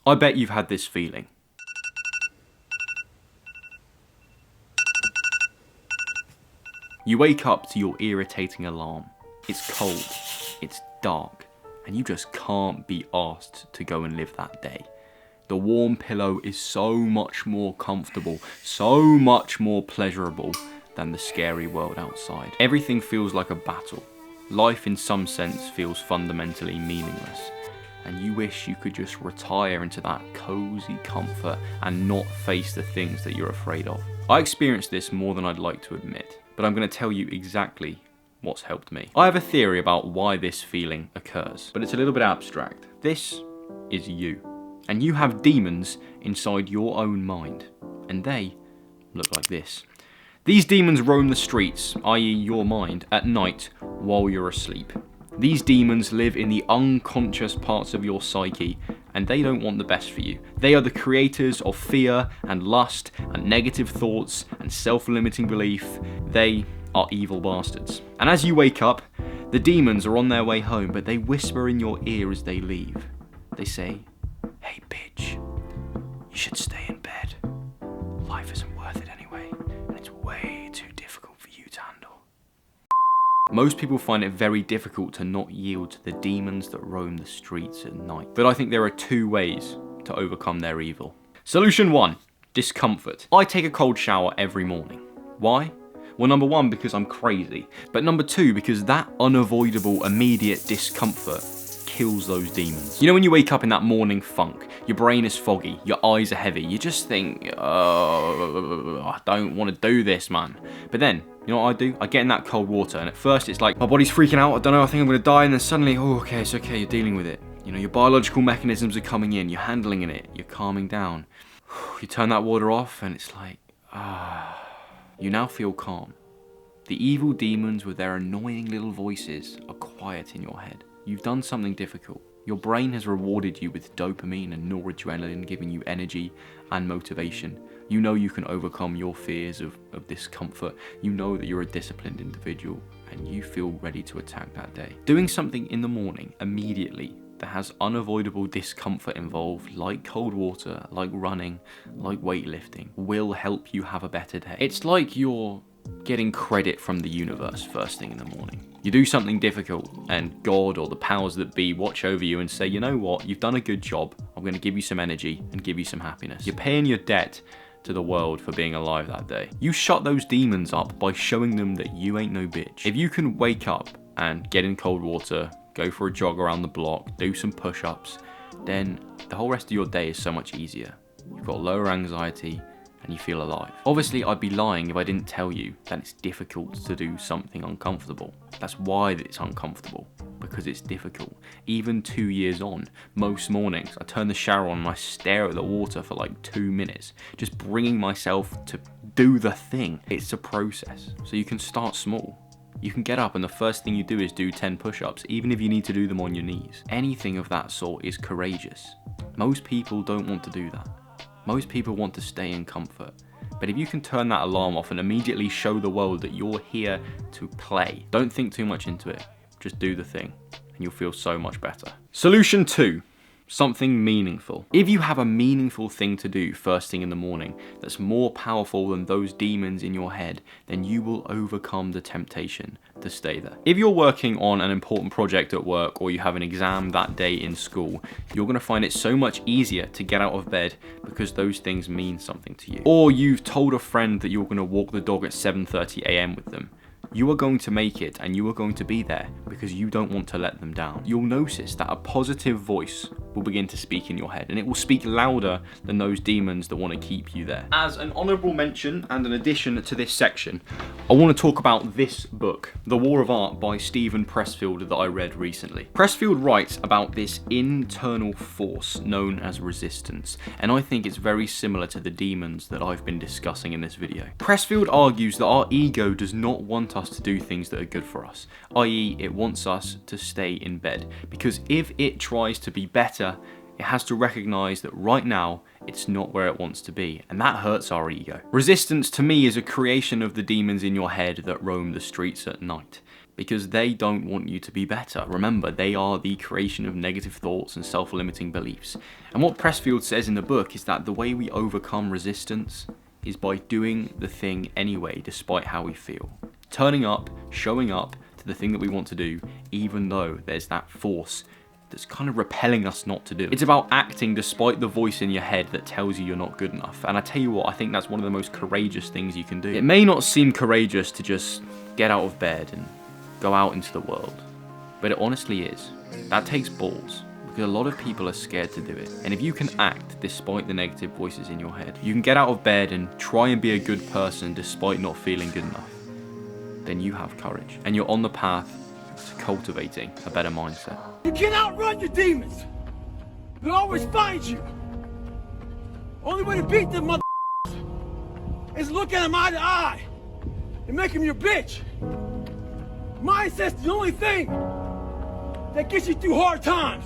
I bet you've had this feeling. You wake up to your irritating alarm. It's cold, it's dark, and you just can't be asked to go and live that day. The warm pillow is so much more comfortable, so much more pleasurable than the scary world outside. Everything feels like a battle. Life in some sense feels fundamentally meaningless, and you wish you could just retire into that cozy comfort and not face the things that you're afraid of. I experienced this more than I'd like to admit, but I'm going to tell you exactly what's helped me. I have a theory about why this feeling occurs, but it's a little bit abstract. This is you, and you have demons inside your own mind, and they look like this. These demons roam the streets, i.e. your mind, at night while you're asleep. These demons live in the unconscious parts of your psyche, and they don't want the best for you. They are the creators of fear and lust and negative thoughts and self-limiting belief. They are evil bastards. And as you wake up, the demons are on their way home, but they whisper in your ear as they leave. They say, "Hey bitch, you should stay in bed. Life isn't worth it anyway, and it's way too difficult for you to handle." Most people find it very difficult to not yield to the demons that roam the streets at night. But I think there are two ways to overcome their evil. Solution 1, discomfort. I take a cold shower every morning. Why? Well, number 1, because I'm crazy. But number 2, because that unavoidable, immediate discomfort kills those demons. You know when you wake up in that morning funk, your brain is foggy, your eyes are heavy, you just think, oh, I don't want to do this, man. But then, you know what I do? I get in that cold water, and at first it's like, my body's freaking out, I don't know, I think I'm going to die, and then suddenly, oh, okay, it's okay, you're dealing with it. You know, your biological mechanisms are coming in, you're handling it, you're calming down. You turn that water off, and it's like, you now feel calm. The evil demons with their annoying little voices are quiet in your head. You've done something difficult. Your brain has rewarded you with dopamine and noradrenaline, giving you energy and motivation. You know you can overcome your fears of discomfort. You know that you're a disciplined individual, and you feel ready to attack that day. Doing something in the morning immediately that has unavoidable discomfort involved, like cold water, like running, like weightlifting, will help you have a better day. It's like you're getting credit from the universe first thing in the morning. You do something difficult, and God or the powers that be watch over you and say, you know what, you've done a good job, I'm going to give you some energy and give you some happiness. You're paying your debt to the world for being alive that day. You shut those demons up by showing them that you ain't no bitch. If you can wake up and get in cold water, go for a jog around the block, do some push-ups, then the whole rest of your day is so much easier. You've got lower anxiety, and you feel alive. Obviously, I'd be lying if I didn't tell you that it's difficult to do something uncomfortable. That's why it's uncomfortable, because it's difficult. Even 2 years on, most mornings, I turn the shower on and I stare at the water for like 2 minutes, just bringing myself to do the thing. It's a process, so you can start small. You can get up and the first thing you do is do 10 push-ups, even if you need to do them on your knees. Anything of that sort is courageous. Most people don't want to do that. Most people want to stay in comfort. But if you can turn that alarm off and immediately show the world that you're here to play, don't think too much into it. Just do the thing, and you'll feel so much better. Solution 2. Something meaningful. If you have a meaningful thing to do first thing in the morning that's more powerful than those demons in your head, then you will overcome the temptation to stay there. If you're working on an important project at work, or you have an exam that day in school, you're going to find it so much easier to get out of bed because those things mean something to you. Or you've told a friend that you're going to walk the dog at 7:30 a.m. with them. You are going to make it, and you are going to be there because you don't want to let them down. You'll notice that a positive voice will begin to speak in your head, and it will speak louder than those demons that want to keep you there. As an honourable mention and an addition to this section, I want to talk about this book, The War of Art by Steven Pressfield, that I read recently. Pressfield writes about this internal force known as resistance, and I think it's very similar to the demons that I've been discussing in this video. Pressfield argues that our ego does not want us to do things that are good for us, i.e. it wants us to stay in bed, because if it tries to be better, it has to recognise that right now it's not where it wants to be, and that hurts our ego. Resistance to me is a creation of the demons in your head that roam the streets at night. because they don't want you to be better. Remember, they are the creation of negative thoughts and self-limiting beliefs. And what Pressfield says in the book is that the way we overcome resistance is by doing the thing anyway, despite how we feel. Turning up, showing up to the thing that we want to do, even though there's that force that's kind of repelling us not to do it. It's about acting despite the voice in your head that tells you you're not good enough. And I tell you what, I think that's one of the most courageous things you can do. It may not seem courageous to just get out of bed and go out into the world, but it honestly is. That takes balls, because a lot of people are scared to do it. And if you can act despite the negative voices in your head, you can get out of bed and try and be a good person despite not feeling good enough, then you have courage, and you're on the path to cultivating a better mindset. You can't outrun your demons. They'll always find you. Only way to beat them mother is look at them eye to eye and make them your bitch. Mindset's the only thing that gets you through hard times.